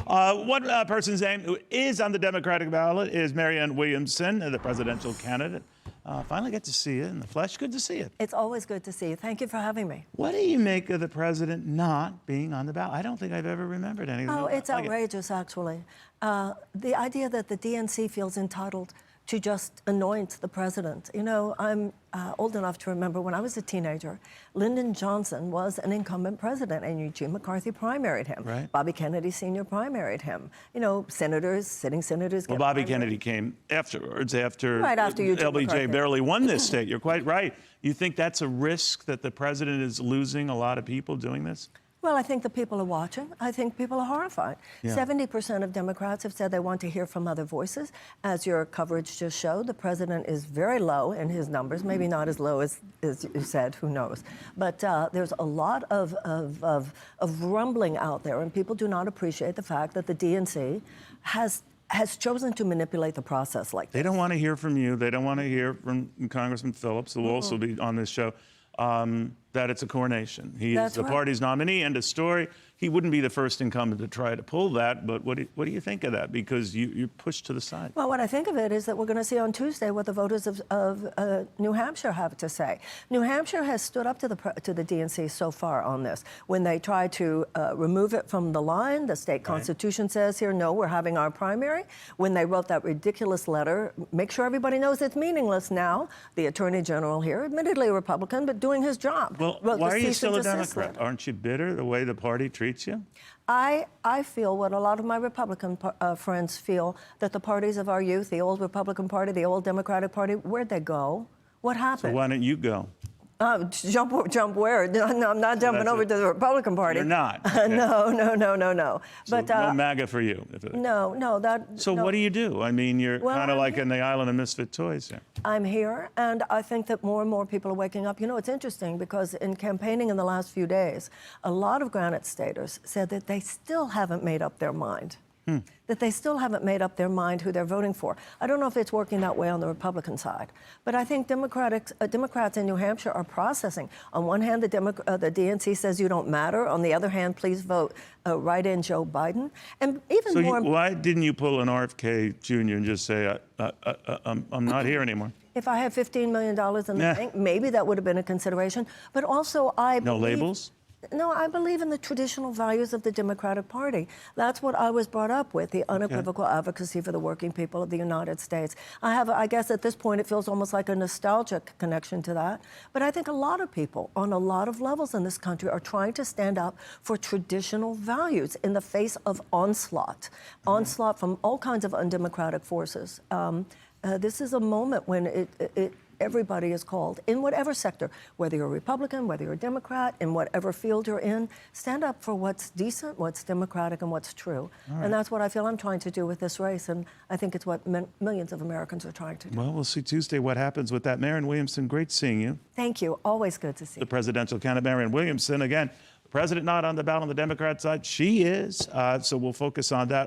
One person's name who is on the Democratic ballot is Marianne Williamson, the presidential candidate. Finally get to see you in the flesh. Good to see you. It's always good to see you. Thank you for having me. What do you make of the president not being on the ballot? I don't think I've ever remembered anything. Oh, it's outrageous, actually. The idea that the DNC feels entitled to just anoint the president. You know, I'm old enough to remember when I was a teenager, Lyndon Johnson was an incumbent president, and Eugene McCarthy primaried him. Right. Bobby Kennedy Sr. primaried him. You know, senators, sitting senators. Well, Bobby Kennedy came afterwards, right after Eugene LBJ McCarthy barely won this state. You're quite right. You think that's a risk that the president is losing a lot of people doing this? Well, I think the people are watching. I think people are horrified. 70% of Democrats have said they want to hear from other voices. As your coverage just showed, the president is very low in his numbers, maybe not as low as you said, who knows. But there's a lot of rumbling out there, and people do not appreciate the fact that the DNC has chosen to manipulate the process like this. They don't want to hear from you. They don't want to hear from Congressman Phillips, who will also be on this show, that it's a coronation. He is the party's nominee, end of story. He wouldn't be the first incumbent to try to pull that, but what do you think of that? Because you're pushed to the side. Well, what I think of it is that we're going to see on Tuesday what the voters of New Hampshire have to say. New Hampshire has stood up to the DNC so far on this. When they try to remove it from the line, the state constitution says here, no, we're having our primary. When they wrote that ridiculous letter, make sure everybody knows it's meaningless now, the Attorney General here, admittedly a Republican, but doing his job. Well, why are you still a Democrat? Aren't you bitter the way the party treats you? I feel what a lot of my Republican friends feel, that the parties of our youth, the old Republican Party, the old Democratic Party, where'd they go? What happened? So why don't you go? Jump where? No, I'm not jumping over to the Republican Party. You're not? Okay. No. So but no MAGA for you? No. So what do you do? I mean, you're kind of like in the island of misfit toys here. I'm here, and I think that more and more people are waking up. You know, it's interesting because in campaigning in the last few days, a lot of Granite Staters said that they still haven't made up their mind. That they still haven't made up their mind who they're voting for. I don't know if it's working that way on the Republican side, but I think Democrats in New Hampshire are processing. On one hand, the DNC says you don't matter. On the other hand, please vote right in Joe Biden. And even more. Why didn't you pull an RFK Jr. and just say, I'm not here anymore? If I had $15 million in the bank, maybe that would have been a consideration. But also, No labels? No, I believe in the traditional values of the Democratic Party. That's what I was brought up with, the unequivocal advocacy for the working people of the United States. I guess at this point, it feels almost like a nostalgic connection to that. But I think a lot of people on a lot of levels in this country are trying to stand up for traditional values in the face of onslaught from all kinds of undemocratic forces. This is a moment when everybody is called, in whatever sector, whether you're a Republican, whether you're a Democrat, in whatever field you're in, stand up for what's decent, what's democratic, and what's true. And that's what I feel I'm trying to do with this race, and I think it's what millions of Americans are trying to do. Well, we'll see Tuesday what happens with that. Marianne Williamson, great seeing you. Thank you. Always good to see you. The presidential candidate, Marianne Williamson. Again, the president not on the ballot on the Democrat side. She is, so we'll focus on that.